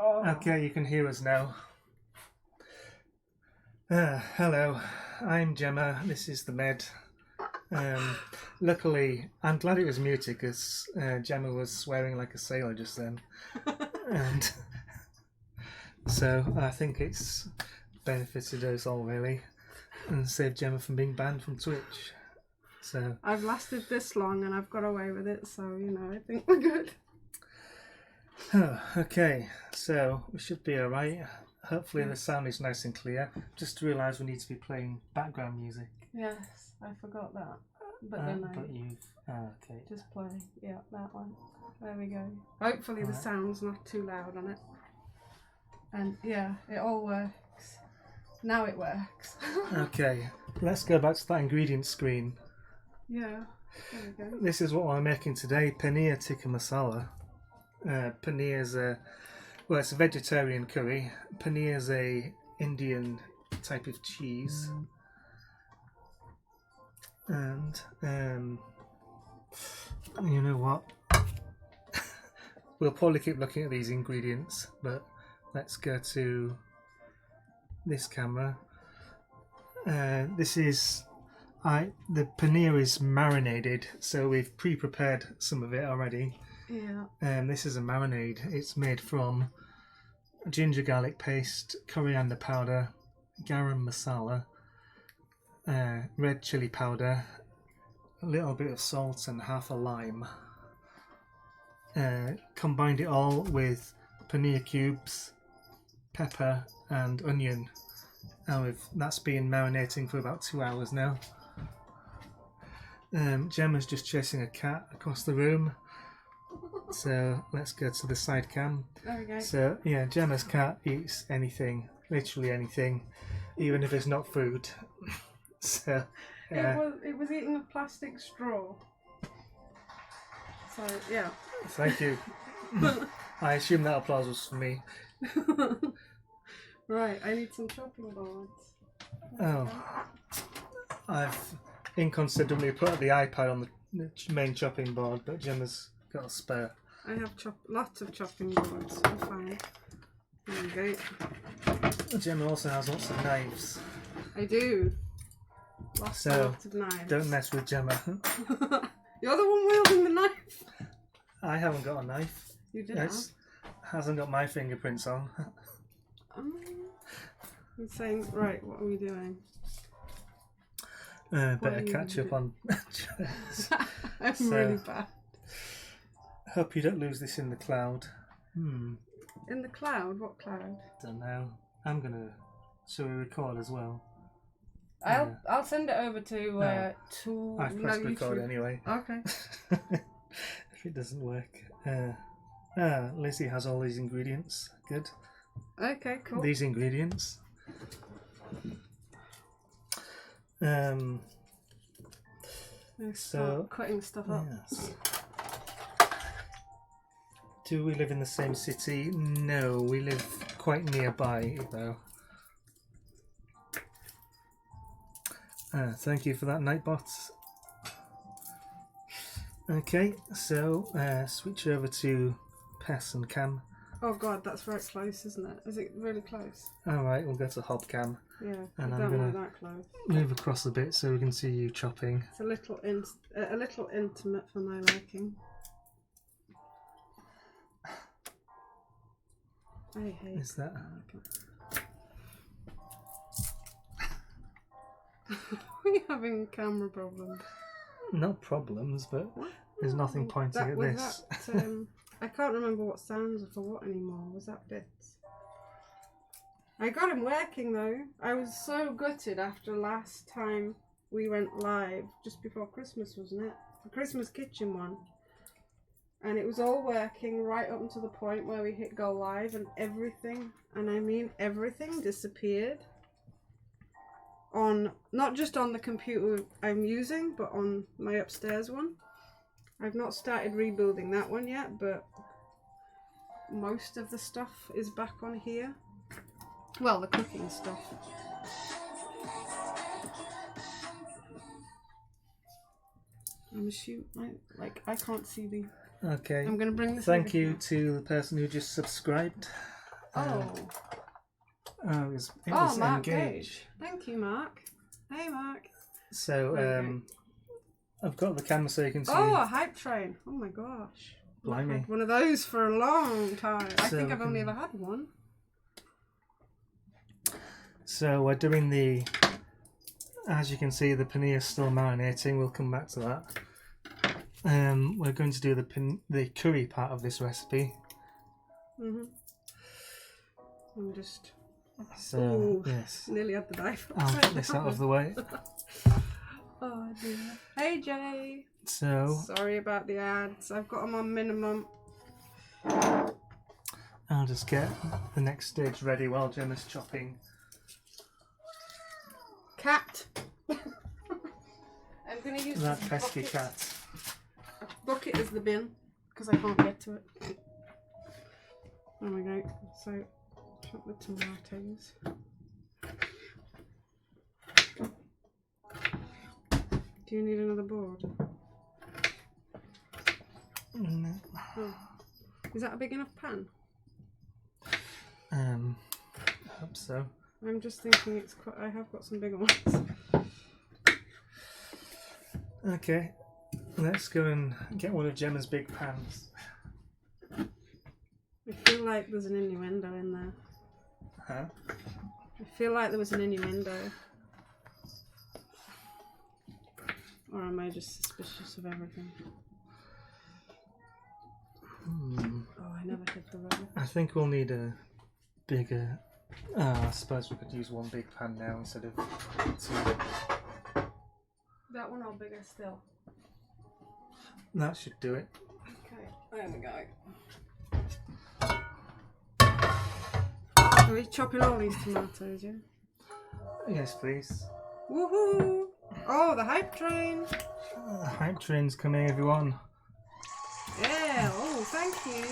Okay, you can hear us now. Hello, I'm Gemma. This is the Med. Luckily, I'm glad it was muted because Gemma was swearing like a sailor just then. And so I think it's benefited us all really and saved Gemma from being banned from Twitch. So I've lasted this long and I've got away with it, so I think we're good. Okay, so we should be alright. Hopefully the sound is nice and clear. Just realised we need to be playing background music. Yes, I forgot that. But then but you've okay. Just play, yeah, that one. There we go. Hopefully the sound's not too loud on it. And yeah, it all works. Now it works. Okay, let's go back to that ingredient screen. Yeah, there we go. This is what we're making today: Paneer Tikka Masala. Paneer is it's a vegetarian curry. Paneer is a Indian type of cheese. And you know what? We'll probably keep looking at these ingredients, but let's go to this camera. The paneer is marinated, so we've pre-prepared some of it already. Yeah. This is a marinade. It's made from ginger garlic paste, coriander powder, garam masala, red chili powder, a little bit of salt and half a lime. Combined it all with paneer cubes, pepper and onion. And that's been marinating for about 2 hours now. Gemma's just chasing a cat across the room. So let's go to the side cam. There we go. So yeah, Gemma's cat eats anything, literally anything, even if it's not food. So it was eating a plastic straw. So yeah. Thank you. I assume that applause was for me. Right, I need some chopping boards. Oh, I've inconsiderately put the iPad on the main chopping board, but Gemma's got a spare. I have lots of chopping boards. I'm fine. There you go. Gemma also has lots of knives. I do. Lots of knives. Don't mess with Gemma. You're the one wielding the knife. I haven't got a knife. You did. Hasn't got my fingerprints on. I'm saying, right, what are we doing? Better catch up on. I'm really bad. Hope you don't lose this in the cloud. In the cloud? What cloud? Don't know. I'm gonna. Shall we record as well? I'll send it over to I've pressed record anyway. Okay. If it doesn't work. Lizzie has all these ingredients. Good. Okay, cool. These ingredients. So cutting stuff up. Yes. Do we live in the same city? No, we live quite nearby though. Thank you for that, Nightbot. Okay, so switch over to Pess and Cam. Oh god, that's right close, isn't it? Is it really close? Alright, we'll go to Hobcam. Yeah, and I don't want that close. Move across a bit so we can see you chopping. It's a little intimate for my liking. I hate. Is that? We're having camera problems. Not problems, but there's nothing pointing at this. I can't remember what sounds are for what anymore. Was that bits? I got him working though. I was so gutted after last time we went live, just before Christmas, wasn't it? The Christmas kitchen one. And it was all working right up until the point where we hit go live and everything, and I mean everything, disappeared. On, not just on the computer I'm using, but on my upstairs one. I've not started rebuilding that one yet, but most of the stuff is back on here. Well, the cooking stuff. I'm assuming, I can't see the... Okay. I'm going to bring this Thank you to the person who just subscribed. It was Mark engaged. Thank you, Mark. Hey, Mark. So I've got the camera so you can see. Oh, a hype train. Oh my gosh. Blimey. I've had one of those for a long time. I So think I've only ever had one. So we're doing as you can see, the paneer is still marinating. We'll come back to that. We're going to do the curry part of this recipe. I'm just... So, ooh, yes. Nearly had the knife. I'll get this out of the way. Oh dear. Hey Jay. So... sorry about the ads. I've got them on minimum. I'll just get the next stage ready while Gemma's chopping. Cat. I'm going to use that this pesky bucket. cat. Bucket is the bin because I can't get to it. There we go. So, chop the tomatoes. Do you need another board? No. Oh. Is that a big enough pan? I hope so. I'm just thinking it's quite. I have got some bigger ones. Okay, let's go and get one of Gemma's big pans. I feel like there's an innuendo in there. Huh? I feel like there was an innuendo. Or am I just suspicious of everything? Oh, I never hit the road. I think we'll need a bigger... I suppose we could use one big pan now instead of two. That one or bigger still? That should do it. Okay, there we go. Are we chopping all these tomatoes, yeah? Yes, please. Woohoo! Oh, the hype train! The hype train's coming, everyone. Yeah, oh, thank you.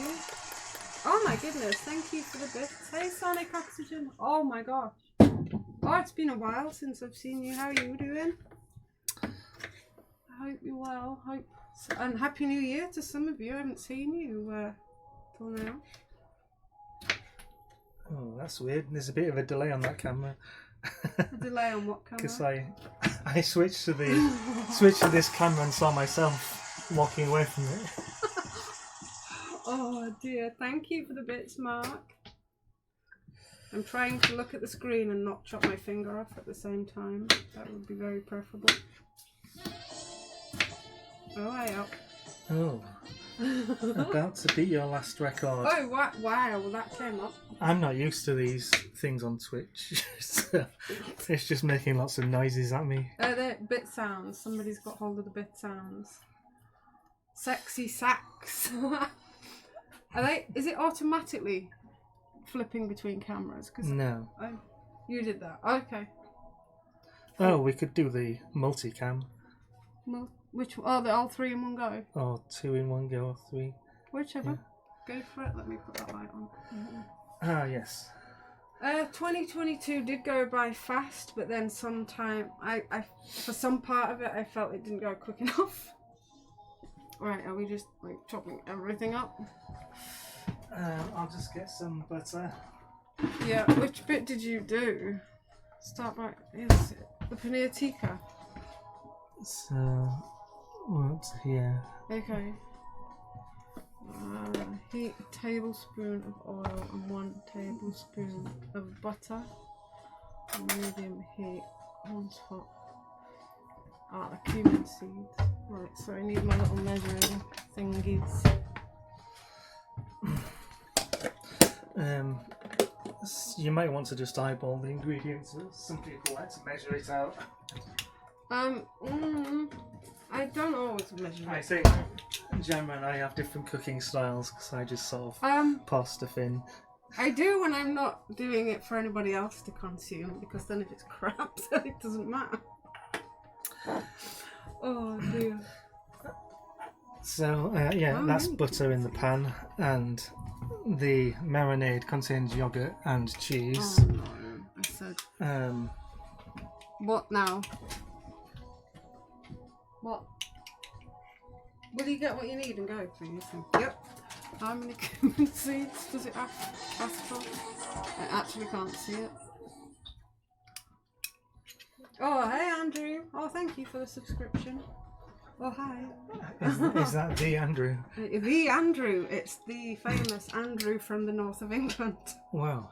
Oh my goodness, thank you for the bits. Hey, Sonic Oxygen. Oh my gosh. Oh, it's been a while since I've seen you. How are you doing? I hope you're well. And Happy New Year to some of you. I haven't seen you till now. Oh, that's weird. There's a bit of a delay on that camera. A delay on what camera? Because I switched to this camera and saw myself walking away from it. Oh dear, thank you for the bits, Mark. I'm trying to look at the screen and not chop my finger off at the same time. That would be very preferable. Oh, I up. Oh. About to beat your last record. Oh, wow, well that came up. I'm not used to these things on Twitch, so it's just making lots of noises at me. They're bit sounds. Somebody's got hold of the bit sounds. Sexy sax. Is it automatically flipping between cameras? No. You did that. Okay. Oh, we could do the multicam. Which? Oh, they're all three in one go. Or 2 in 1 go, or 3. Whichever. Yeah. Go for it. Let me put that light on. Ah, yes. 2022 did go by fast, but then sometime I for some part of it I felt it didn't go quick enough. Right, are we just like chopping everything up? I'll just get some butter. Yeah, which bit did you do? Start by the Paneer Tikka. So, what's here? Okay. Heat a tablespoon of oil and 1 tablespoon of butter. Medium heat. One's hot. The cumin seeds. Right, so I need my little measuring thingies. You might want to just eyeball the ingredients. Some people like to measure it out. I don't always measure I it. think Gemma and I have different cooking styles because I just sort of pour stuff in. I do when I'm not doing it for anybody else to consume, because then if it's crap, then it doesn't matter. Oh dear. So that's butter in the pan, and the marinade contains yogurt and cheese. Oh no, I said. What now? What? Will you get what you need and go, please? Yep. How many cumin seeds does it ask for? I actually can't see it. Oh, hey Andrew. Oh, thank you for the subscription. Oh, hi. Is that the Andrew? The Andrew. It's the famous Andrew from the north of England. Wow.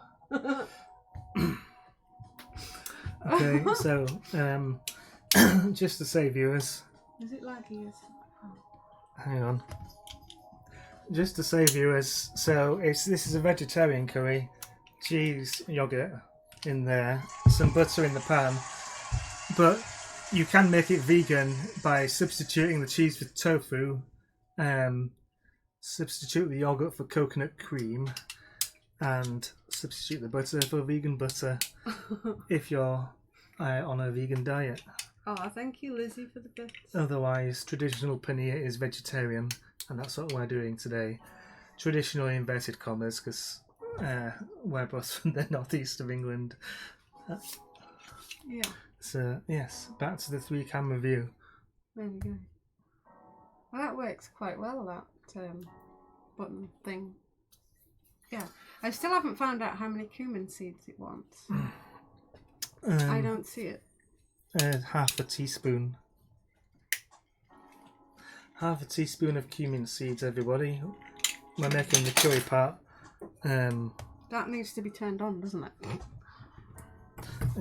Okay, so just to say, viewers. Is it laggy? Hang on. Just to say, viewers. So this is a vegetarian curry. Cheese, yogurt in there, some butter in the pan, but you can make it vegan by substituting the cheese for tofu, substitute the yogurt for coconut cream, and substitute the butter for vegan butter if you're on a vegan diet. Oh, thank you, Lizzie, for the bits. Otherwise, traditional paneer is vegetarian, and that's what we're doing today. Traditional inverted commas, because we're both from the northeast of England. Yeah. So, yes, back to the 3-camera view. There we go. Well, that works quite well, that button thing. Yeah. I still haven't found out how many cumin seeds it wants. I don't see it. Half a teaspoon. Half a teaspoon of cumin seeds, everybody. We're making the curry part. That needs to be turned on, doesn't it?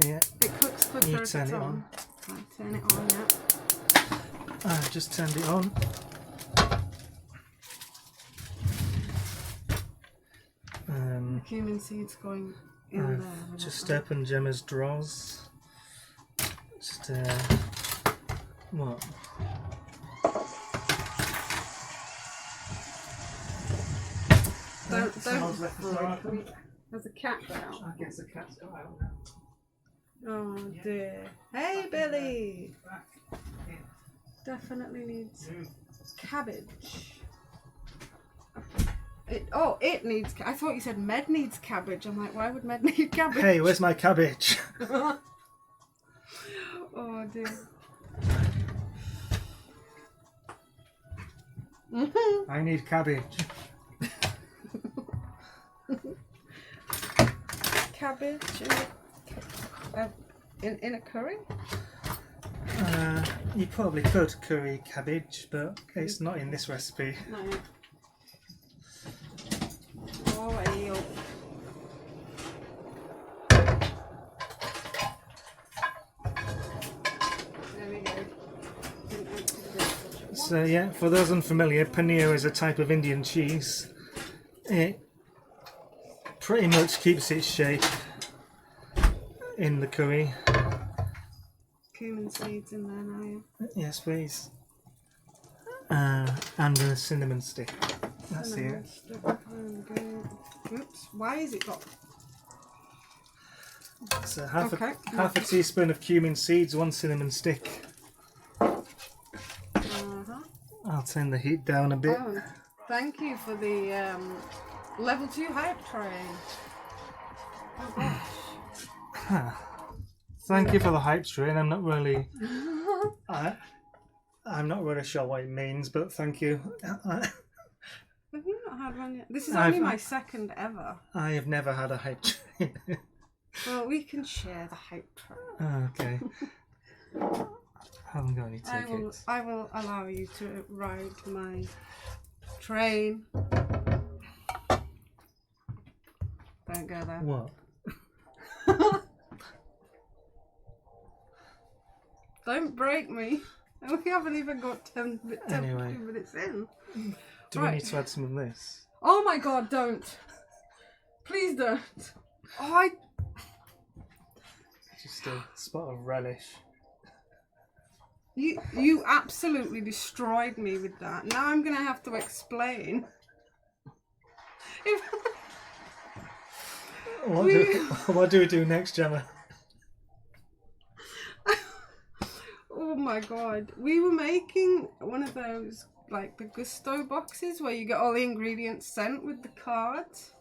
Yeah. It cooks quicker You if turn it's it on. on. I turn it on, yeah. I've just turned it on. The cumin seeds going in there. Just open Gemma's drawers. Just what? Someone's left the door open. There's a cat out. I guess the cat's got out now. Oh dear. Hey Billy! Definitely needs cabbage. It needs. I thought you said Med needs cabbage. I'm like, why would Med need cabbage? Hey, where's my cabbage? Oh dear. I need cabbage. Cabbage in a curry? You probably could curry cabbage, but it's not in this recipe. No. Oh, ew. There we go. So yeah, for those unfamiliar, paneer is a type of Indian cheese. It pretty much keeps its shape in the curry. Cumin seeds in there now, yeah. Yes, please. And a cinnamon stick. That's it. Oops, why is it got... So half a teaspoon of cumin seeds, 1 cinnamon stick. I'll turn the heat down a bit. Oh, thank you for the level 2 hype train. Oh gosh. Thank you for the hype train. I'm not really I'm not really sure what it means, but thank you. Have you not had one yet? This is only my second ever. I have never had a hype train. Well, we can share the hype train. Okay. I haven't got any tickets. I will allow you to ride my train. Don't go there. What? Don't break me. We haven't even got 10 Anyway. minutes in. Do we need to add some of this? Oh my god, don't. Please don't. Oh, Just a spot of relish. You absolutely destroyed me with that. Now I'm going to have to explain. What do we do next, Gemma? Oh my god. We were making one of those, like the Gusto boxes where you get all the ingredients sent with the cards.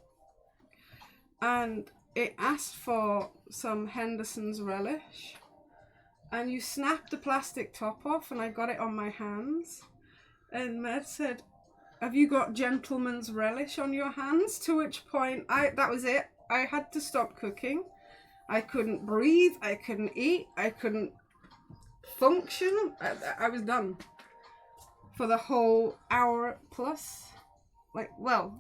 And it asked for some Henderson's relish. And you snapped the plastic top off and I got it on my hands. And Med said, have you got gentleman's relish on your hands? To which point, that was it. I had to stop cooking. I couldn't breathe. I couldn't eat. I couldn't function. I was done for the whole hour plus. Like, well,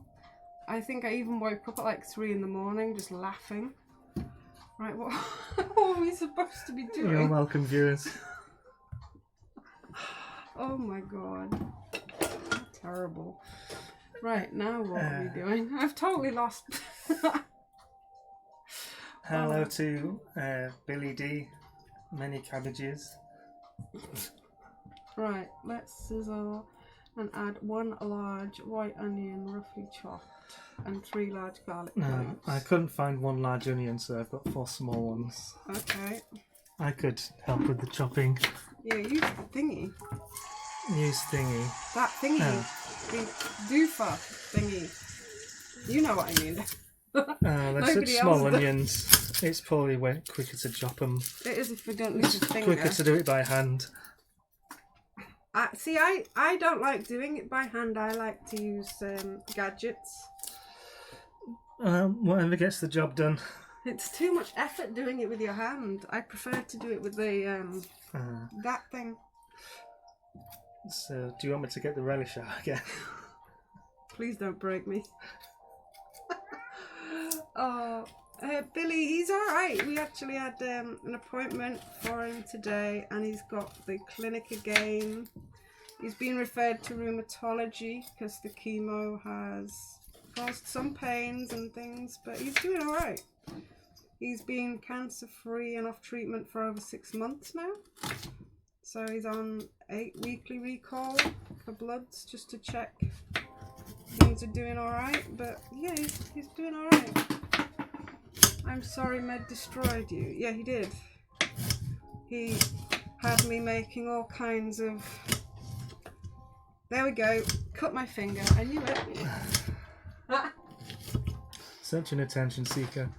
I think I even woke up at like 3 in the morning just laughing. Right, what are we supposed to be doing? You're welcome, viewers. Oh my god. Terrible. Right, now what are we doing? I've totally lost. Hello to Billy D. Many cabbages. Right, let's sizzle and add 1 large white onion roughly chopped and 3 large garlic cloves. I couldn't find 1 large onion, so I've got 4 small ones. Okay. I could help with the chopping. Yeah, use the thingy. Use thingy. That thingy. Oh. The doofa thingy. You know what I mean. They're such small onions. It's probably way quicker to chop them. It is if we don't use a finger. Quicker to do it by hand. See, I don't like doing it by hand. I like to use gadgets. Whatever gets the job done. It's too much effort doing it with your hand. I prefer to do it with the that thing. So, do you want me to get the relish out again? Please don't break me. Oh, Billy, he's alright. We actually had an appointment for him today and he's got the clinic again. He's been referred to rheumatology because the chemo has caused some pains and things, but he's doing alright. He's been cancer free and off treatment for over 6 months now. So he's on 8 weekly recall for bloods just to check things are doing alright. But yeah, he's doing alright. I'm sorry Med destroyed you. Yeah, he did. He had me making all kinds of... There we go. Cut my finger. I knew it. Such an attention seeker.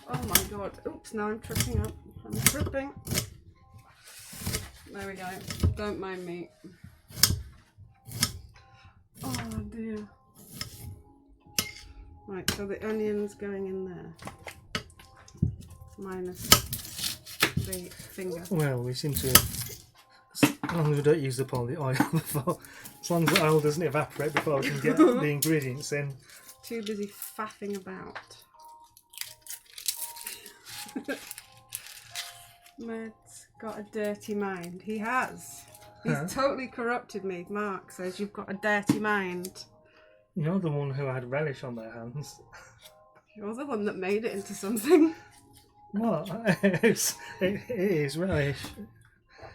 Oh my god. Oops, now I'm tripping up. I'm tripping. There we go. Don't mind me. Oh dear. Right, so the onion's going in there. Minus the finger. Well, we seem to... As long as we don't use up all the oil before... As long as the oil doesn't evaporate before we can get the ingredients in. Too busy faffing about. Med's got a dirty mind. He has. He's totally corrupted me. Mark says you've got a dirty mind. You're the one who had relish on their hands. You're the one that made it into something. What? it is relish.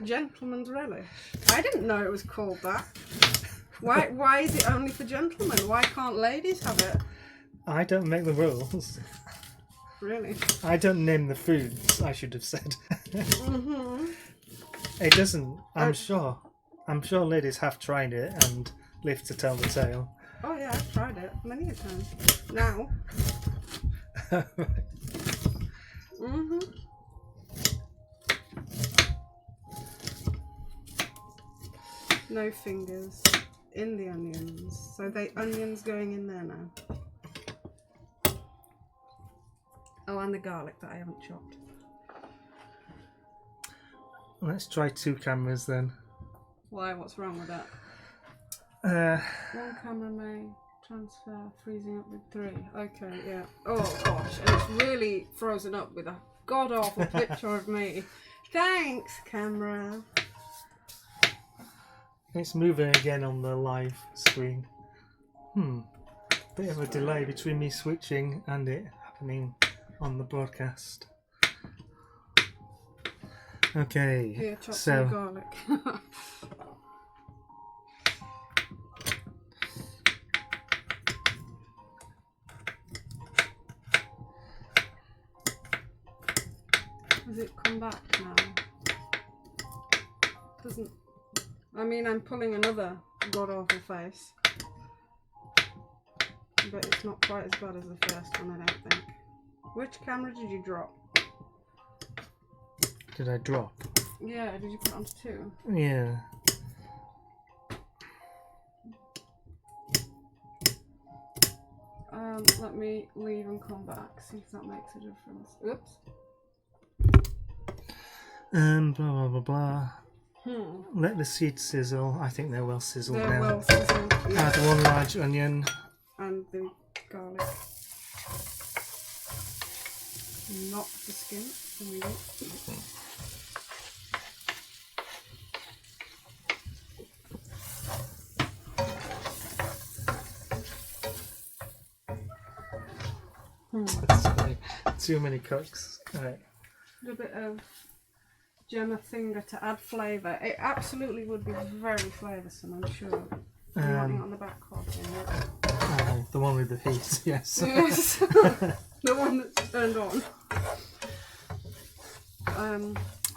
Gentleman's relish. I didn't know it was called that. Why is it only for gentlemen? Why can't ladies have it? I don't make the rules. Really? I don't name the foods, I should have said. Mm-hmm. It doesn't. I'm sure ladies have tried it and lived to tell the tale. Oh yeah, I've tried it many a time. Now. Mm-hmm. No fingers in the onions. So the onions going in there now. Oh, and the garlic that I haven't chopped. Let's try 2 cameras then. Why? What's wrong with that? 1 camera may transfer, freezing up with 3. Okay, yeah. Oh gosh, and it's really frozen up with a god awful picture of me. Thanks, camera. It's moving again on the live screen. Bit of a delay between me switching and it happening on the broadcast. Okay, Here, chop so some garlic. Has it come back now? Doesn't. I mean, I'm pulling another god awful face, but it's not quite as bad as the first one, I don't think. Which camera did you drop? did I drop? Yeah, did you put it onto 2? Yeah. Let me leave and come back, see if that makes a difference. Oops. Blah blah blah blah. Let the seeds sizzle. I think they're well sizzled They're now. well sizzled. Yeah. Add 1 large onion. And the garlic. Not the skin. Remove it. Sorry, too many cooks. Right. A bit of Gemma finger to add flavour. It absolutely would be very flavoursome, I'm sure. You want it on the back hob, The one with the heat, yes. Yes. The one that's turned on.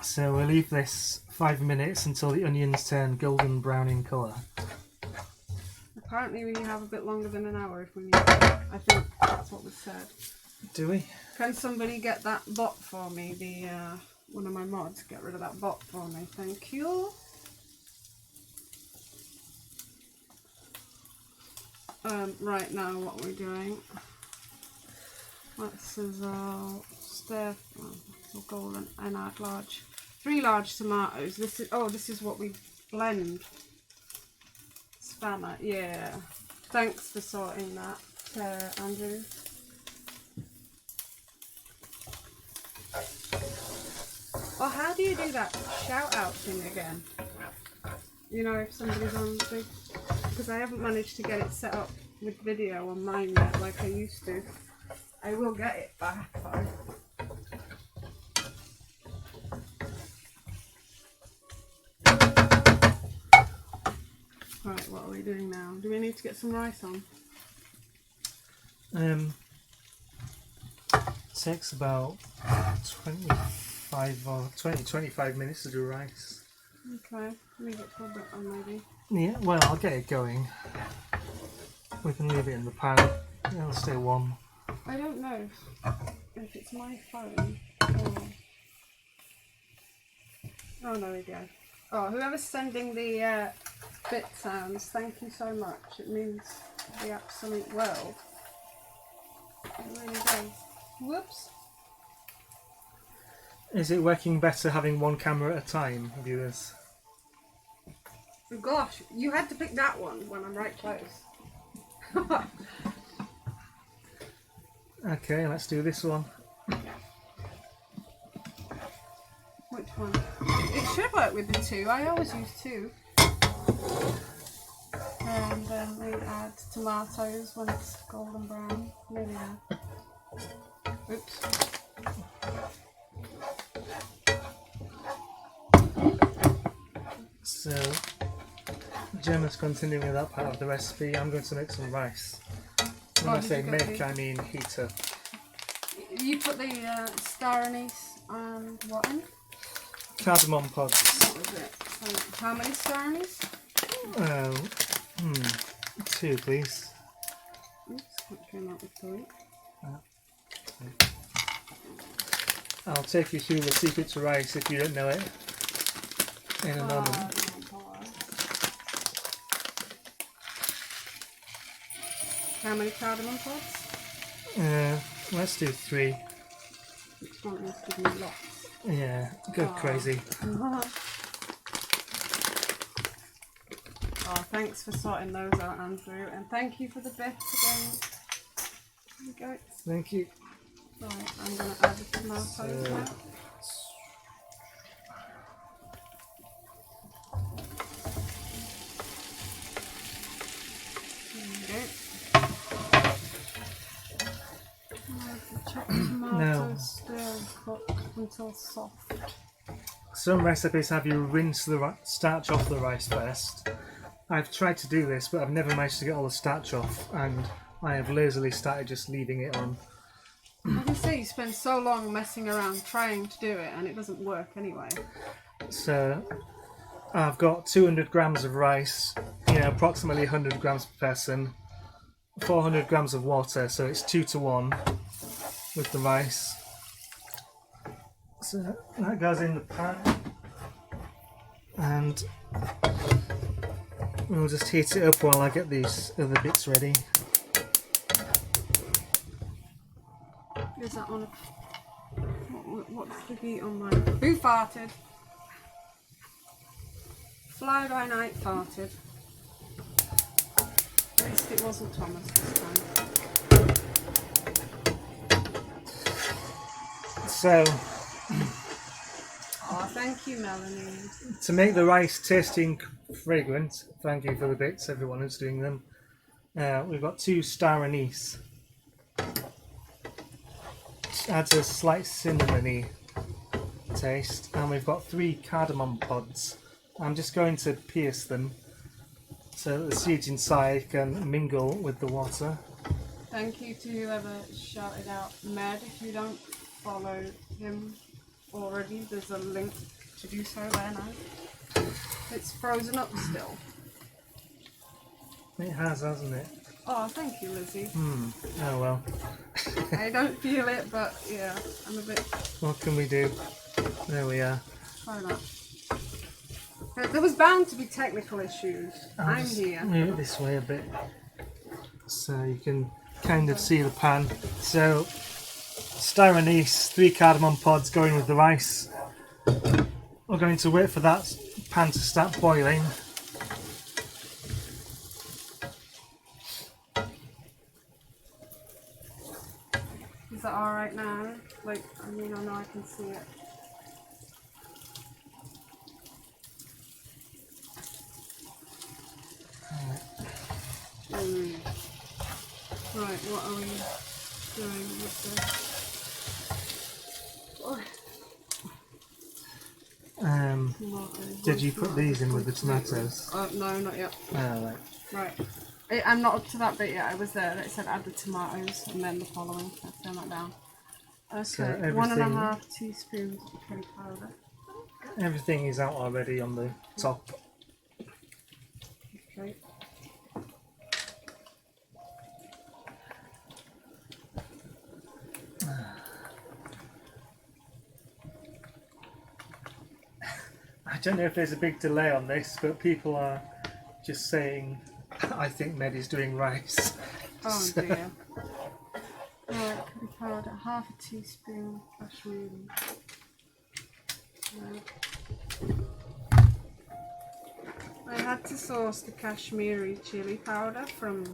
So we'll leave this 5 minutes until the onions turn golden brown in colour. Apparently we have a bit longer than an hour if we need to. I think that's what was said. Do we? Can somebody get that bot for me? The one of my mods, get rid of that bot for me. Thank you. Right now what we're doing. Let's sizzle, stir, golden, and add 3 large tomatoes. This is what we blend. Spammer, yeah. Thanks for sorting that, Andrew. Well, how do you do that shout out thing again? You know, if somebody's on the... Because I haven't managed to get it set up with video on mine yet like I used to. I will get it back though. Right, what are we doing now? Do we need to get some rice on? Takes about 25 minutes to do rice. Okay, leave it for a bit on maybe. Yeah, well, I'll get it going. We can leave it in the pan. It'll stay warm. I don't know if it's my phone or... Oh, no, we go. Oh, whoever's sending the bit sounds, thank you so much. It means the absolute world. It really does. Whoops. Is it working better having one camera at a time, viewers? Gosh, you had to pick that one when I'm right close. Okay, let's do this one. Which one? It should work with the 2. I always use 2. And then we add tomatoes when it's golden brown. Nearly there. Oops. So, Gemma's continuing with that part of the recipe. I'm going to make some rice. When I say make, I mean heat up. You put the star anise and what in? Cardamom pods. What was it? How many star anise? 2 please. Oops, that came out with 3. I'll take you through the secret to rice if you don't know it in a moment. How many cardamom pods? Let's do 3. Which one is giving me lots? Yeah, go crazy. Oh, thanks for sorting those out, Andrew, and thank you for the bits again. There you go. Thank you. Right, I'm going to add the tomatoes now. Now, Stir and cook until soft. some recipes have you rinse the starch off the rice first. I've tried to do this, but I've never managed to get all the starch off, and I have lazily started just leaving it on. I can see you spend so long messing around trying to do it, and it doesn't work anyway. So, I've got 200 grams of rice, approximately 100 grams per person, 400 grams of water, so it's 2 to 1 with the rice. So that goes in the pan, and we'll just heat it up while I get these other bits ready. Is that on? What's the beat on mine? Who farted? Fly by night farted. At least it wasn't Thomas this time. So, Oh, thank you, Melanie. to make the rice tasty and fragrant, thank you for the bits, everyone who's doing them. We've got 2 star anise. Adds a slight cinnamony taste, and we've got 3 cardamom pods. I'm just going to pierce them so that the seeds inside can mingle with the water. Thank you to whoever shouted out Med. If you don't follow him already, there's a link to do so there now. It's frozen up still. It has, hasn't it? Oh, thank you, Lizzie. Oh well. I don't feel it, but yeah, I'm a bit. What can we do? There we are. Try that. There was bound to be technical issues. I'm just here. move it this way a bit so you can kind of see the pan. So, star anise, 3 cardamom pods going with the rice. We're going to wait for that pan to start boiling. Is that alright now? Like, I mean, I know I can see it. Right, what are we doing with this? Did you put these in with the tomatoes? No, not yet. Oh, right. Right. I'm not up to that bit yet. I was there. It said add the tomatoes and then the following. Let's turn that down. Okay, So 1.5 teaspoons of curry powder. Everything is out already on the top. Okay. I don't know if there's a big delay on this, but people are just saying, I think Med is doing rice. Oh So- dear. Right, curry powder, half a teaspoon Kashmiri. Right. I had to source the Kashmiri chili powder from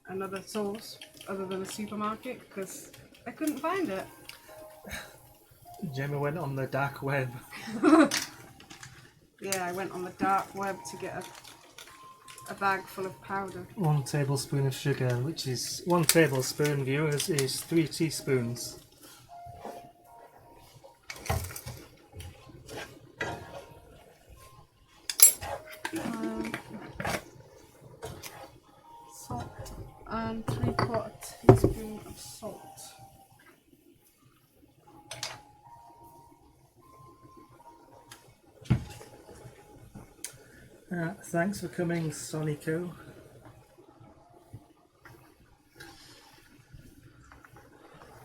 another source other than a supermarket because I couldn't find it. Gemma went on the dark web. Yeah, I went on the dark web to get a bag full of powder. 1 tablespoon of sugar, which is 1 tablespoon, viewers, is 3 teaspoons. Salt and 3/4 teaspoon of salt. Thanks for coming, Sonico.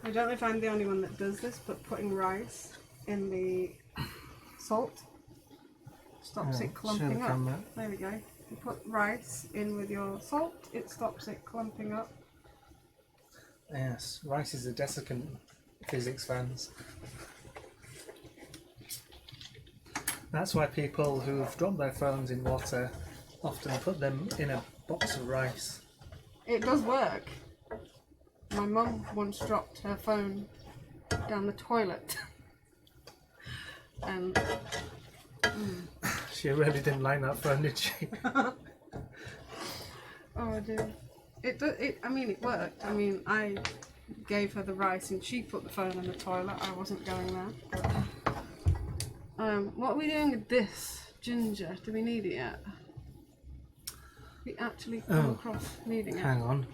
I don't know if I'm the only one that does this, but putting rice in the salt stops it clumping up. There we go. You put rice in with your salt, it stops it clumping up. Yes, rice is a desiccant, physics fans. That's why people who've dropped their phones in water often put them in a box of rice. It does work. My mum once dropped her phone down the toilet. And She really didn't like that phone, did she? oh dear. I mean, it worked. I mean, I gave her the rice and she put the phone in the toilet. I wasn't going there. What are we doing with this ginger? Do we need it yet? We actually come across needing it. Hang on.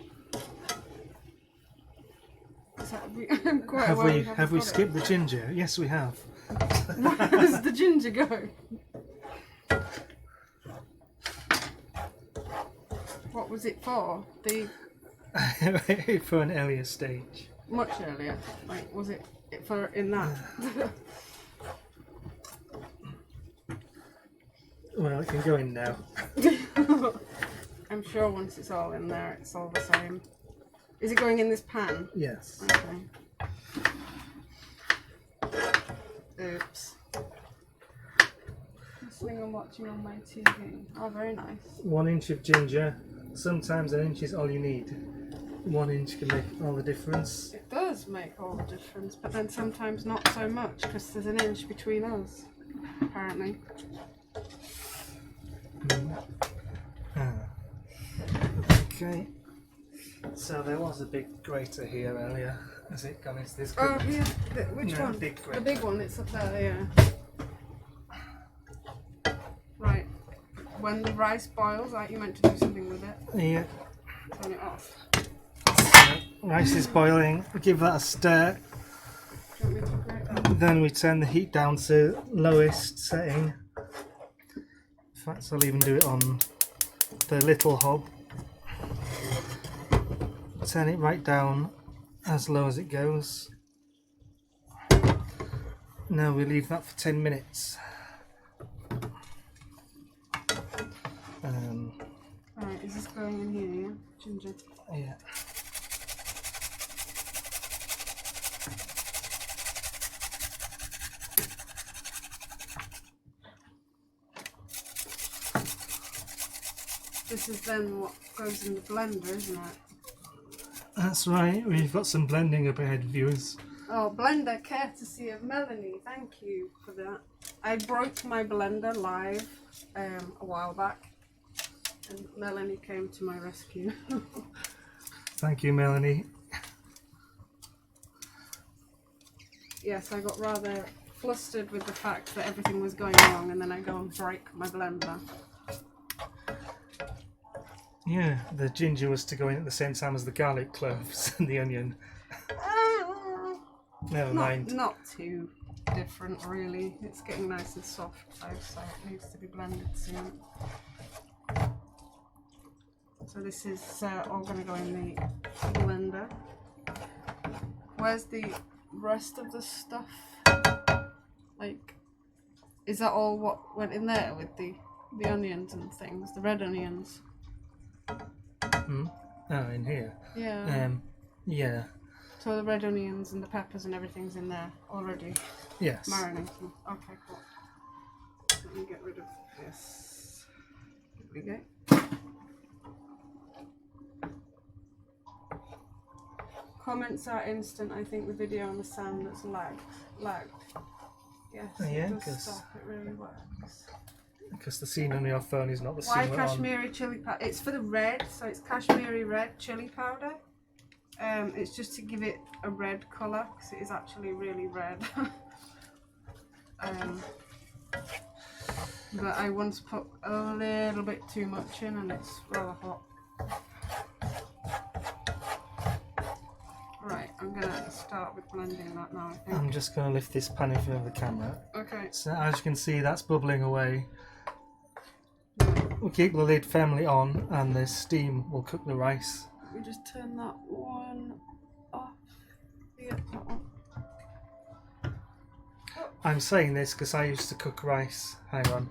Is that, I'm quite aware Have we skipped the ginger? Yes, we have. Where does the ginger go? What was it for? For an earlier stage. Much earlier. Like, was it for in that? Well, it can go in now. I'm sure once it's all in there, it's all the same. Is it going in this pan? Yes. Okay. Oops. This thing I'm watching on my TV. Oh, very nice. 1 inch of ginger. Sometimes an inch is all you need. 1 inch can make all the difference. It does make all the difference, but then sometimes not so much because there's an inch between us, apparently. Okay. So there was a big grater here earlier. Has it gone into this? Oh, here. Which No, one? big grater. The big one. It's up there. Yeah. Right. When the rice boils, you meant to do something with it. Yeah. Turn it off. Rice is boiling. Give that a stir. Do you want me to grate that? Then we turn the heat down to lowest setting. In fact, I'll even do it on the little hob. Turn it right down as low as it goes. Now we leave that for 10 minutes. Alright, is this going in here, yeah? Ginger. Yeah. This is then what goes in the blender, isn't it? That's right, we've got some blending up ahead, viewers. Oh, blender courtesy of Melanie. Thank you for that. I broke my blender live a while back, and Melanie came to my rescue. Thank you, Melanie. Yes, I got rather flustered with the fact that everything was going wrong, and then I go and break my blender. Yeah, the ginger was to go in at the same time as the garlic cloves and the onion. Never mind. Not too different, really. It's getting nice and soft, though, so it needs to be blended soon. So this is all going to go in the blender. Where's the rest of the stuff? Like, is that all what went in there with the onions and things, the red onions? Oh, in here? Yeah. Yeah. So the red onions and the peppers and everything's in there already? Yes. Marinating. Okay, cool. Let me get rid of this. Here we go. Comments are instant. I think the video and the sound that's lagged. Yes, Yeah, it does 'cause- stop. It really works. Because the scene on your phone is not the Why scene we're on. Kashmiri chili powder? It's for the red, so it's Kashmiri red chili powder. It's just to give it a red colour, because it is actually really red. But I once put a little bit too much in, and it's rather hot. Right, I'm gonna start with blending that now, I think. I'm just going to lift this pan in front of the camera. Okay. So as you can see, that's bubbling away. We'll keep the lid firmly on and the steam will cook the rice. Let me just turn that one off. Yeah, that one. I'm saying this because I used to cook rice. Hang on.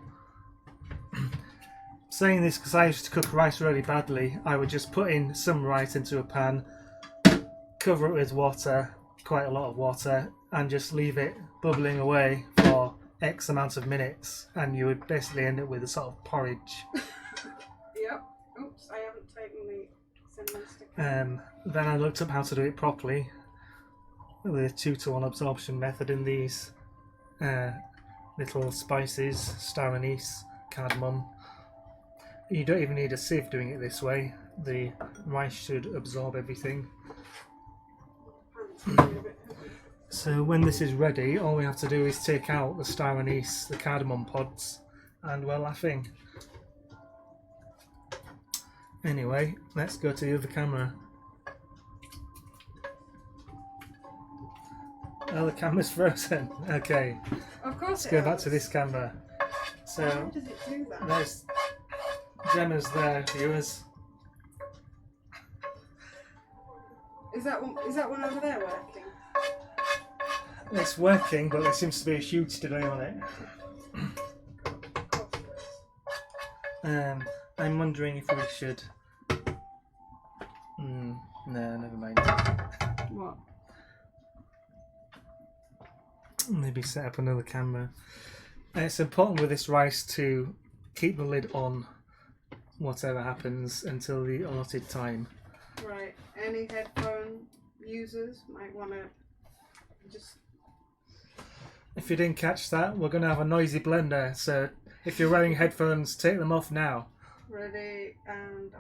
Saying this because I used to cook rice really badly. I would just put in some rice into a pan, cover it with water, quite a lot of water, and just leave it bubbling away for X amount of minutes, and you would basically end up with a sort of porridge. Yep. Oops, I haven't taken the cinnamon stick. Then I looked up how to do it properly with a 2-to-1 absorption method in these little spices, star anise, cardamom. You don't even need a sieve doing it this way. The rice should absorb everything. So when this is ready, all we have to do is take out the star anise, the cardamom pods, and we're laughing. Anyway, let's go to the other camera. Oh, the camera's frozen. Okay, Of course let's go back to this camera. So How does it do that? there's Gemma's there, viewers. Is that one over there working? It's working, but there seems to be a huge delay on it. I'm wondering if we should No, never mind. What? Maybe set up another camera. It's important with this rice to keep the lid on whatever happens until the allotted time. Right. Any headphone users might want to just... If you didn't catch that, we're going to have a noisy blender, so if you're wearing headphones, take them off now. Ready and...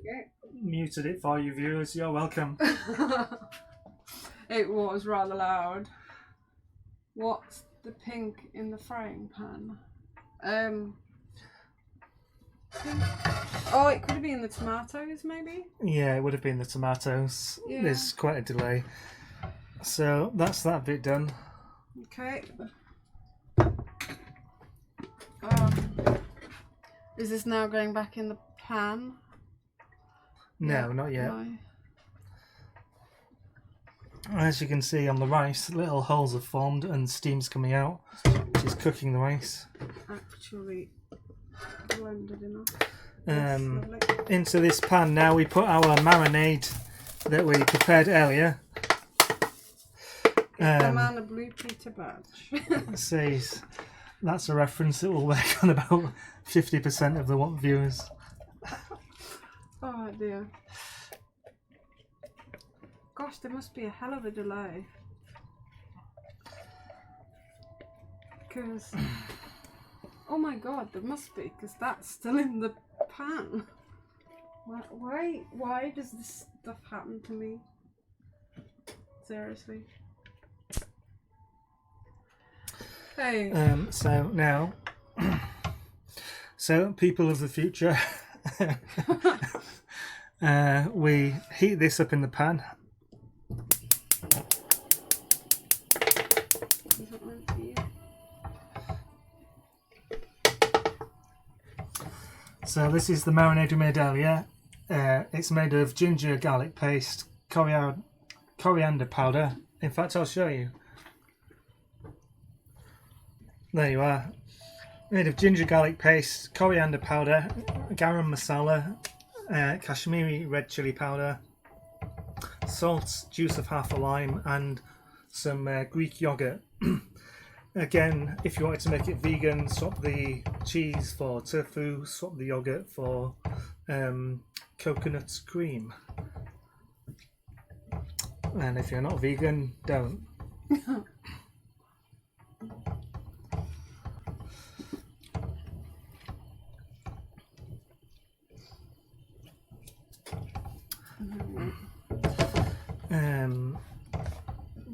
Okay. Muted it for you viewers, you're welcome. It was rather loud. What's the pink in the frying pan? Oh, it could have been the tomatoes, maybe? Yeah, it would have been the tomatoes. Yeah. There's quite a delay. So that's that bit done. Okay. Is this now going back in the pan? No, Yeah, not yet. no. As you can see on the rice, little holes have formed and steam's coming out, which is cooking the rice. Actually blended enough. Yes, lovely. Into this pan now we put our marinade that we prepared earlier. The man a blue Peter badge. It says that's a reference that will work on about 50% of the viewers. Oh dear. Gosh, there must be a hell of a delay. Because... oh my god, there must be, because that's still in the pan. Why does this stuff happen to me? Seriously. Hey. So now, so people of the future, we heat this up in the pan. Is that meant for you? So this is the marinade we made earlier. It's made of ginger garlic paste, coriander powder. In fact, I'll show you. There you are. Made of ginger garlic paste, coriander powder, garam masala, Kashmiri red chili powder, salt, juice of half a lime, and some Greek yogurt. Again, if you wanted to make it vegan, swap the cheese for tofu, swap the yogurt for coconut cream. And if you're not vegan, don't.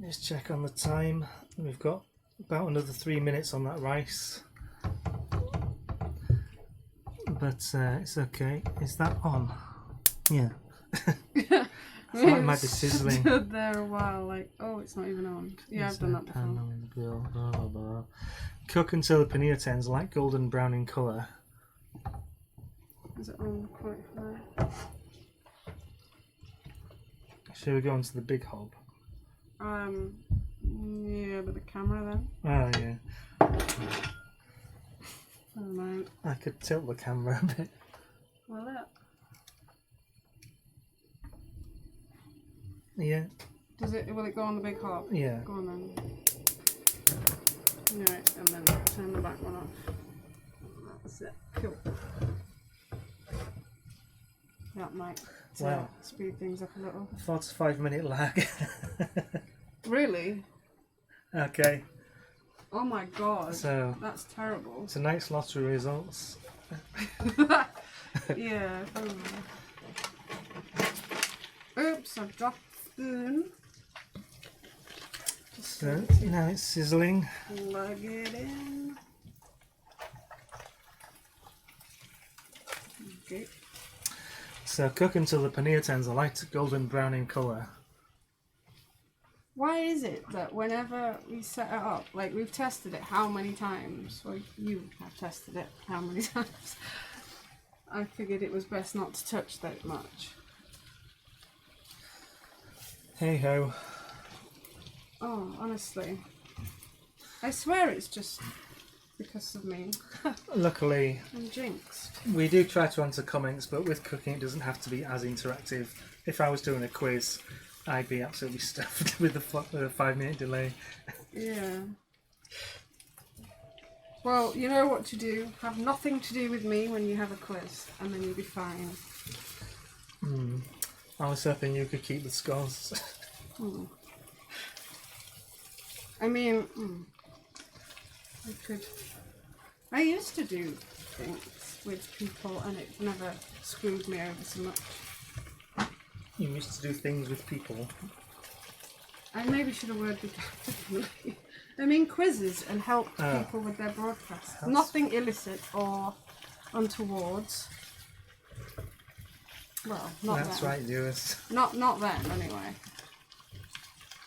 Just check on the time. We've got about another 3 minutes on that rice, but it's okay. Is that on? Yeah. So it might be sizzling. Stood there a while, like, oh, it's not even on. Yeah, I've done that before. Cook until the paneer turns light golden brown in colour. Is it on quite high? Shall we go onto the big hob? Yeah, but the camera then. Oh yeah. Never mind. I could tilt the camera a bit. Will it? Yeah. Will it go on the big hob? Yeah. Go on then. Right, and then turn the back one off. That's it. Cool. That might speed things up a little. 4 to 5 minute lag. Really? Okay. Oh my god. So that's terrible. tonight's lottery results. Yeah. Oops, I've dropped the spoon. So now it's sizzling. Plug it in. Okay. So cook until the paneer turns a light golden brown in colour. Why is is it that whenever we set it up, like we've tested it how many times? Well, you have tested it how many times? I figured it was best not to touch that much. Hey ho. Oh, honestly. I swear it's just because of me. Luckily, I'm jinxed. we do try to answer comments, but with cooking it doesn't have to be as interactive. If I was doing a quiz, I'd be absolutely stuffed with the 5-minute delay. Yeah. Well, you know what to do. Have nothing to do with me when you have a quiz, and then you'll be fine. I was hoping you could keep the scores. I mean, I used to do things with people, and it never screwed me over so much. You used to do things with people. I maybe should have worded that differently. I mean quizzes and help people with their broadcasts. Nothing illicit or untowards. Well, not That's then. right, viewers. Not then, anyway.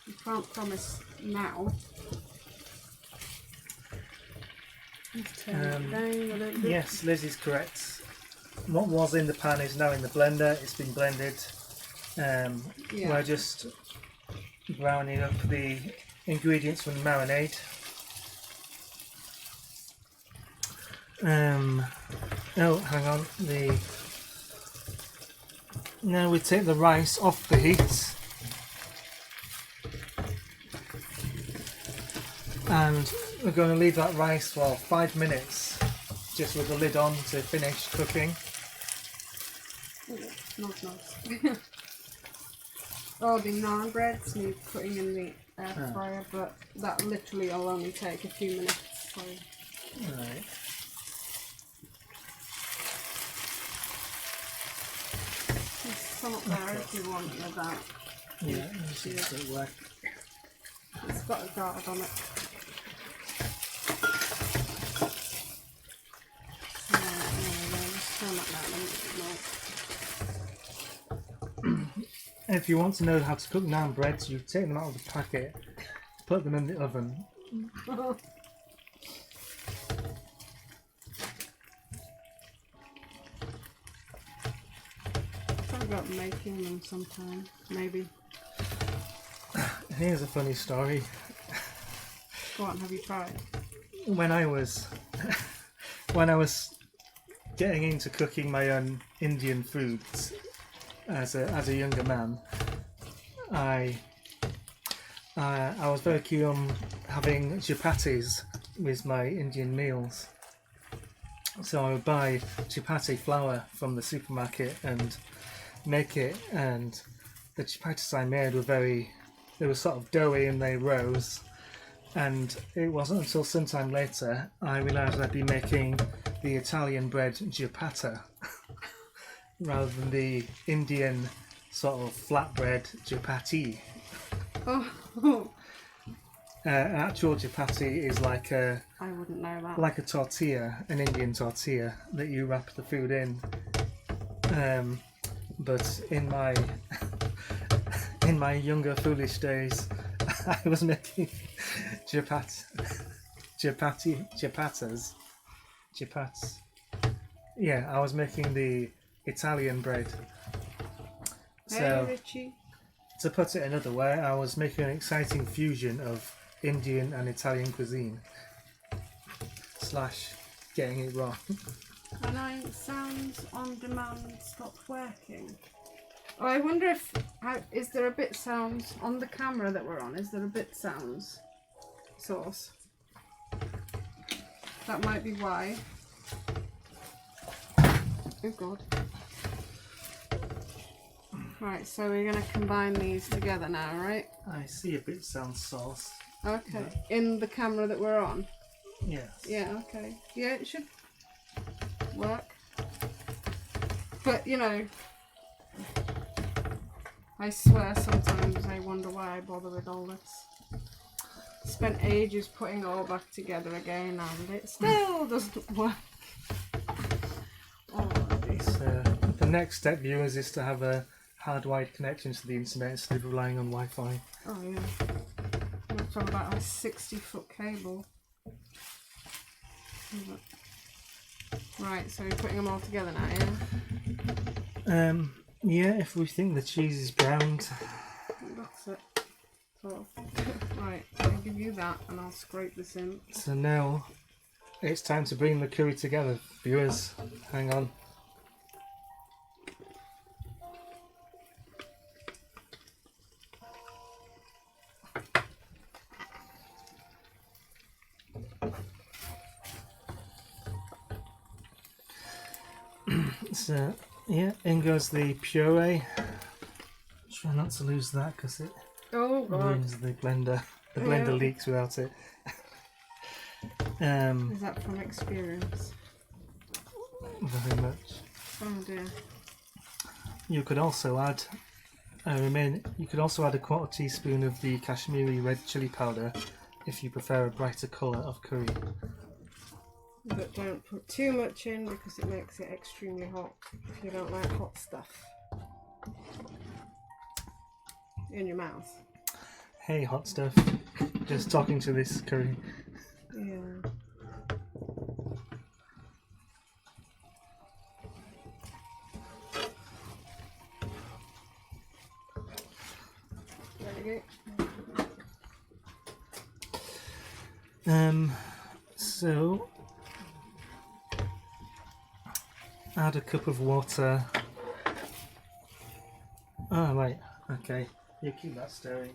You can't promise now. Let's turn it down a little bit. Yes, Liz is correct. What was in the pan is now in the blender. It's been blended. We're just browning up the ingredients from the marinade. Oh, hang on. Now we take the rice off the heat. And we're going to leave that rice for 5 minutes, just with the lid on to finish cooking. Ooh, not nice. Oh, the naan breads need putting in the air fryer, but that literally will only take a few minutes. So. Right. There's some up there if you want with that. Yeah, this is it work. It's got a guard on it. If you want to know how to cook naan breads, you take them out of the packet, put them in the oven. Thought about making them sometime, maybe. Here's a funny story. Go on, have you tried? When I was getting into cooking my own Indian foods as a younger man, I was very keen on having chapatis with my Indian meals. So I would buy chapati flour from the supermarket and make it, and the chapatis I made they were sort of doughy and they rose. And it wasn't until sometime later I realised I'd be making the Italian bread ciabatta rather than the Indian sort of flatbread chapati. Oh, An actual chapati is like I wouldn't know that. a tortilla, an Indian tortilla that you wrap the food in. But in my younger foolish days, I was making chapats. Yeah, I was making the Italian bread. Hey, So, Richie. to put it another way, I was making an exciting fusion of Indian and Italian cuisine. / getting it wrong. And sounds on demand stopped working. Oh, I wonder if is there a bit sounds on the camera that we're on? Is there a bit sounds source? That might be why. Oh God. Right, so we're gonna combine these together now, right? I see a bit sound source. Okay. In the camera that we're on. Yes. Yeah. Okay. Yeah, it should work. But you know, I swear sometimes I wonder why I bother with all this. Spent ages putting it all back together again and it still doesn't work. Oh, So the next step, viewers, is to have a hardwired connection to the internet instead of relying on Wi-Fi. oh yeah. from about a 60-foot cable. Right, so you're putting them all together now, yeah? Yeah, if we think the cheese is browned. That's it. So, right, I'll give you that and I'll scrape this in. So now it's time to bring the curry together. Viewers, hang on. So, yeah, in goes the puree. Try not to lose that because it ruins the blender. The blender leaks without it. Is that from experience? Very much. Oh dear. You could also add a quarter teaspoon of the Kashmiri red chili powder if you prefer a brighter colour of curry. But don't put too much in because it makes it extremely hot if you don't like hot stuff in your mouth. Hey, hot stuff. Just talking to this curry. Yeah. There you go. So add a cup of water. Oh, right. Okay. You keep that stirring.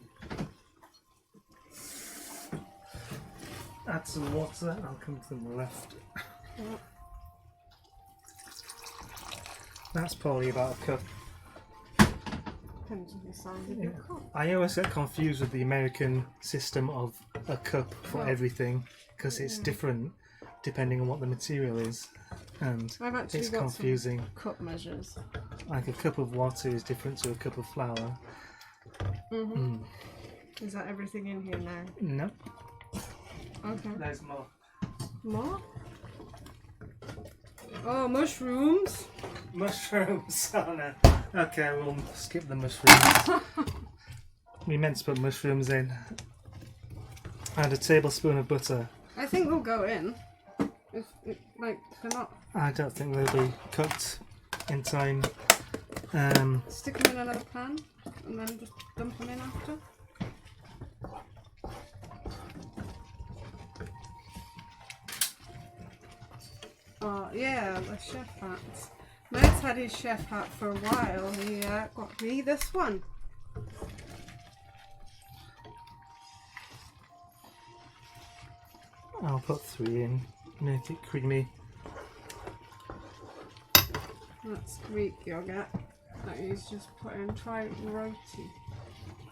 Add some water. I'll come from the left. Yep. That's probably about a cup. Depends on the size of your cup. I always get confused with the American system of a cup for everything because it's different depending on what the material is, and I've actually it's got confusing. some cup measures. Like a cup of water is different to a cup of flour. Is that everything in here now? No. Okay. There's more. More? Oh, mushrooms! Mushrooms. Oh no. Okay, we'll skip the mushrooms. We meant to put mushrooms in. Add a tablespoon of butter. I think they'll go in. If they're not. I don't think they'll be cooked in time. Stick them in another pan and then just dump them in after. Oh yeah, the chef hats. Matt's had his chef hat for a while. He got me this one. I'll put 3 in. Make it creamy. That's Greek yogurt that he's just put in. Try roti.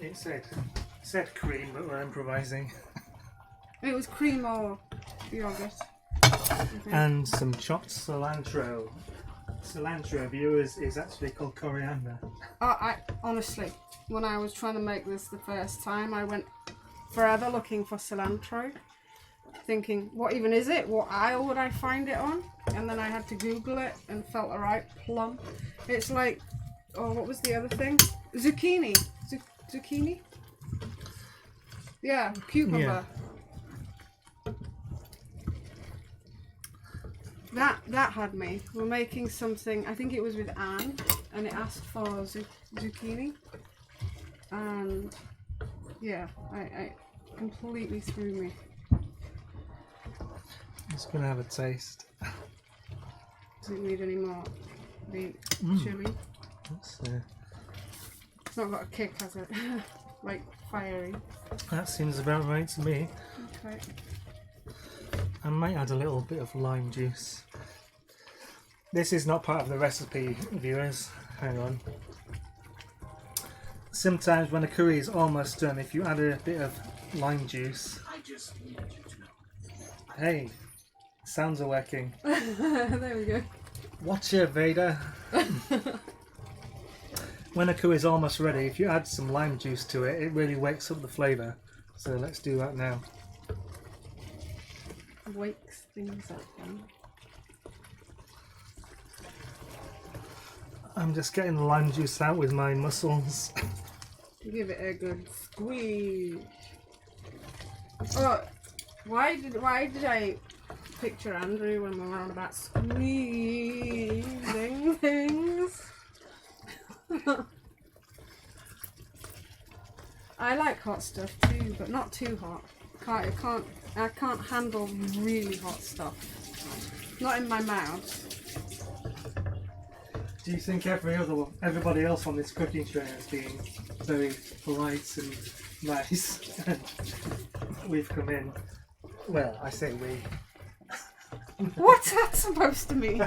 It said cream, but we're improvising. It was cream or yogurt. And some chopped cilantro. Cilantro, viewers, is actually called coriander. I honestly, when I was trying to make this the first time, I went forever looking for cilantro, thinking, what even is it? What aisle would I find it on? And then I had to Google it and felt alright, plum. It's like, oh, what was the other thing? Zucchini. Zucchini? Yeah, cucumber. Yeah. That had me. We're making something, I think it was with Anne, and it asked for zucchini. And yeah, I completely threw me. It's going to have a taste. Does it need any more? The chili? It's not got a kick, has it? Like fiery. That seems about right to me. Okay. I might add a little bit of lime juice. This is not part of the recipe, viewers. Hang on. Sometimes when a curry is almost done, if you add a bit of lime juice... I just need you to know. Hey, sounds are working. There we go. Watch it, Vader. When a curry is almost ready, if you add some lime juice to it, it really wakes up the flavour. So let's do that now. Wakes things up then. I'm just getting the lime juice out with my muscles. Give it a good squeeze. Oh, why did I picture Andrew when we were on about squeezing things? I like hot stuff too, but not too hot. I can't handle really hot stuff. Not in my mouth. Do you think everybody else on this cooking show has been very polite and nice, and we've come in? Well, I say we. What's that supposed to mean?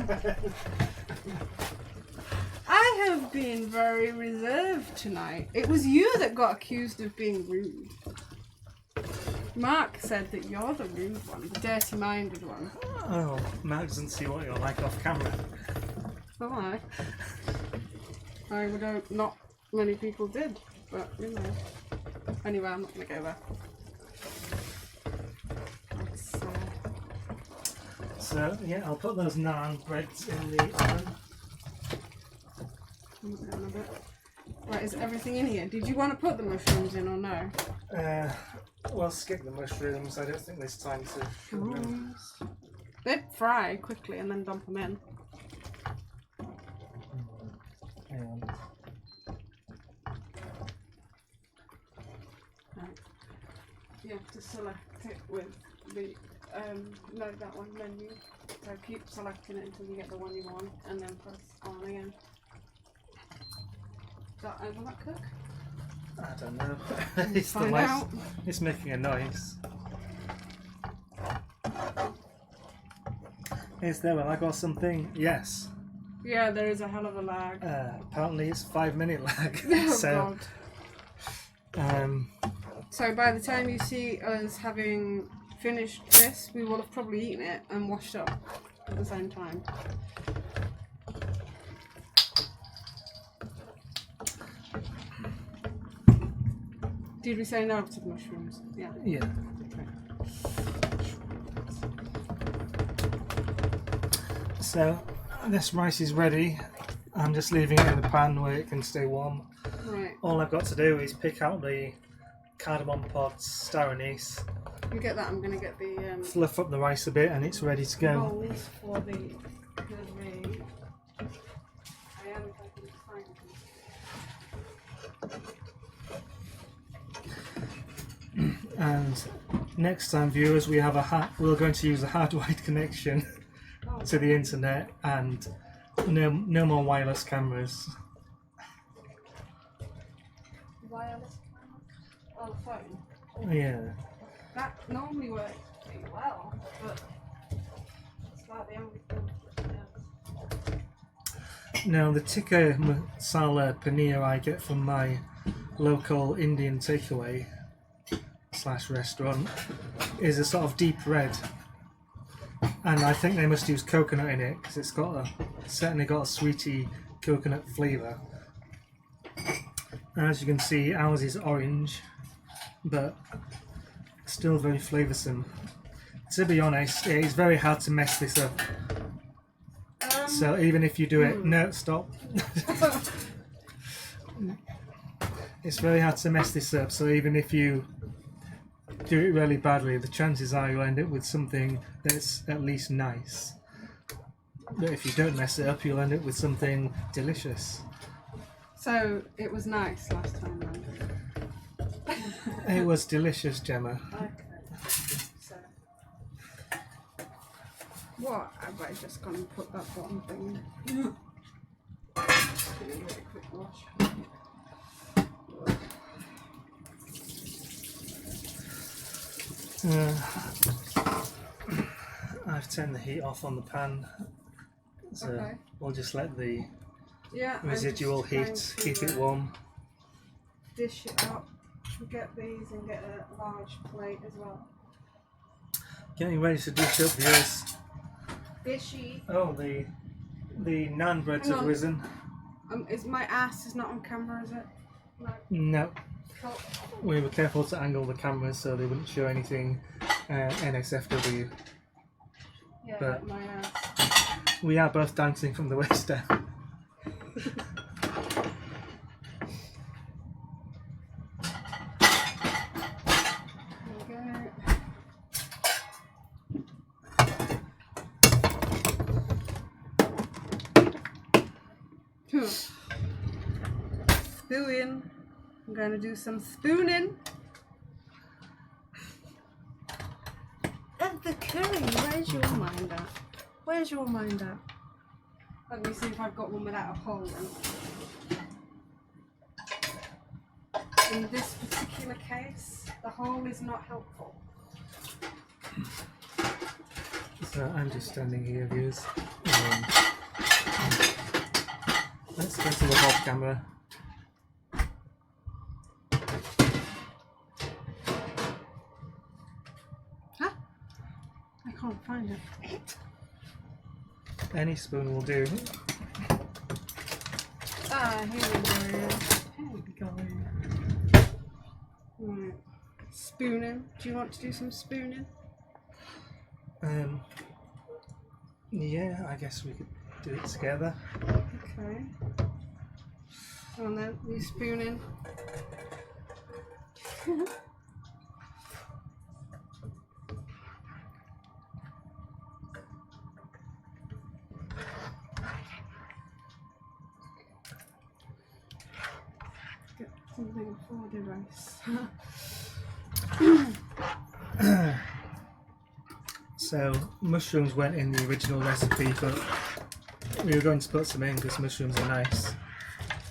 I have been very reserved tonight. It was you that got accused of being rude. Mark said that you're the rude one, the dirty-minded one. Oh, Mark doesn't see what you're like off camera. Oh, I would hope not many people did, but you know. Anyway, I'm not going to go there. So, yeah, I'll put those naan breads in the oven. Right, is everything in here? Did you want to put the mushrooms in or no? Well, skip the mushrooms. I don't think there's time to cook them. They'd fry quickly and then dump them in. Right. You have to select it with the no, that one menu. So keep selecting it until you get the one you want, and then press on again. Will that cook? I don't know. Find out. It's making a noise. Is there a lag or something? Yes. Yeah, there is a hell of a lag. Apparently it's 5-minute lag. Oh, God. So by the time you see us having finished this, we will have probably eaten it and washed up at the same time. Did we say no to the mushrooms? Yeah. Yeah. Okay. So this rice is ready. I'm just leaving it in the pan where it can stay warm. Right. All I've got to do is pick out the cardamom pods, star anise. You get that? I'm going to get the Fluff up the rice a bit and it's ready to go. bowls for the curry. I am if I can find them. And next time, viewers, we're going to use a hardwired connection to the internet and no more wireless cameras. Wireless camera? Oh, the phone. Yeah. That normally works pretty well, but it's like the only thing that does. Now, the Tikka Masala Paneer I get from my local Indian takeaway / restaurant is a sort of deep red, and I think they must use coconut in it because it's certainly got a sweety coconut flavour. As you can see, ours is orange, but still very flavoursome. To be honest, it is very hard to mess this up. So even if you do it, no, stop. It's very hard to mess this up. So even if you do it really badly, the chances are you'll end up with something that's at least nice. But if you don't mess it up, you'll end up with something delicious. So it was nice last time, then. It was delicious, Gemma. Okay. So, what have I just gone and put that bottom thing in? Just gonna give it a quick wash. I've turned the heat off on the pan, so Okay. we'll just let the Yeah, residual heat keep it warm. Dish it up. Get these and get a large plate as well. Getting ready to dish up, viewers. Dishy. Oh, the naan breads Hang have on. risen. Is my ass is not on camera, is it? No. No, Cool. we were careful to angle the cameras so they wouldn't show anything NSFW. Yeah, But- my ass. We are both dancing from the waist down. There we go. Spooning. I'm going to do some spooning. And the curry, where's your mind at? Where's your mind at? Let me see if I've got one without a hole then. In this particular case, the hole is not helpful. So I'm just standing here, viewers. Let's go to the off camera. Huh? I can't find it. Any spoon will do. Ah, here we go. Here we go. Right. Spooning. Do you want to do some spooning? Yeah, I guess we could do it together. Okay. And then you spooning. Get something for the rice. So mushrooms went in the original recipe, but we were going to put some in because mushrooms are nice.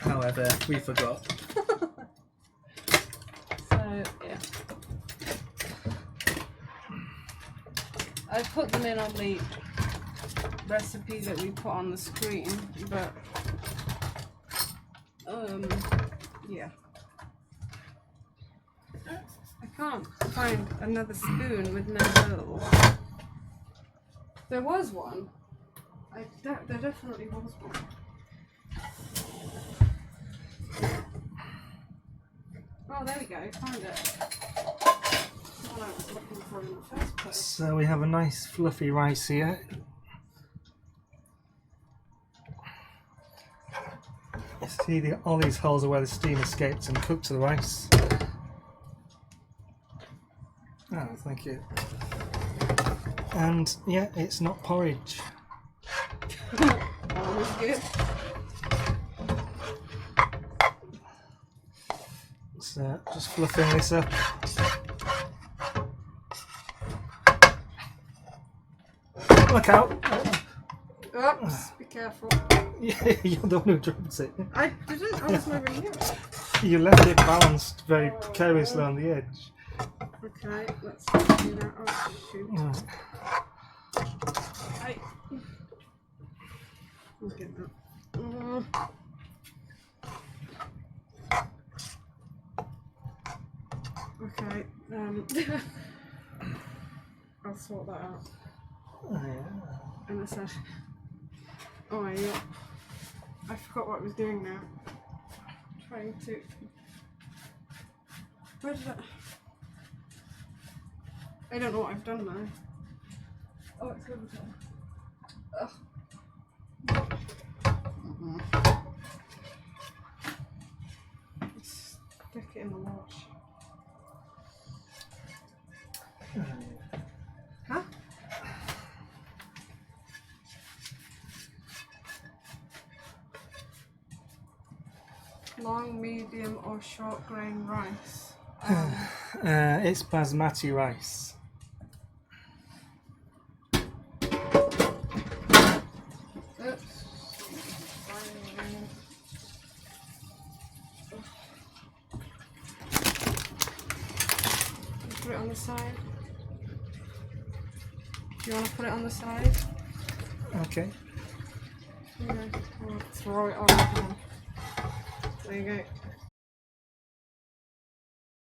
However, we forgot. So yeah, I put them in on the recipe that we put on the screen, but yeah, I can't find another spoon with no holes. There was one. There definitely was one. Oh, there we go. Found it. That's what I was looking for in the first place. So we have a nice fluffy rice here. You see all these holes are where the steam escaped and cooked the rice. Oh, thank you. And yeah, it's not porridge. Always good. So just fluffing this up. Look out! Oops, be careful. Yeah, you're the one who dropped it. I didn't, I was nowhere near it. You left it balanced very precariously on the edge. Okay, let's do that. Oh, shoot. Right. Hey. I'll get that. Okay, I'll sort that out in a second. Oh yeah, I forgot what I was doing now. Trying to. Where did I don't know what I've done now. Oh, it's over there. Ugh. Stick it in the wash. Huh? Long, medium, or short grain rice? It's basmati rice. Oops. Put it on the side. Do you want to put it on the side? Okay. Yeah. Or throw it on. There you go.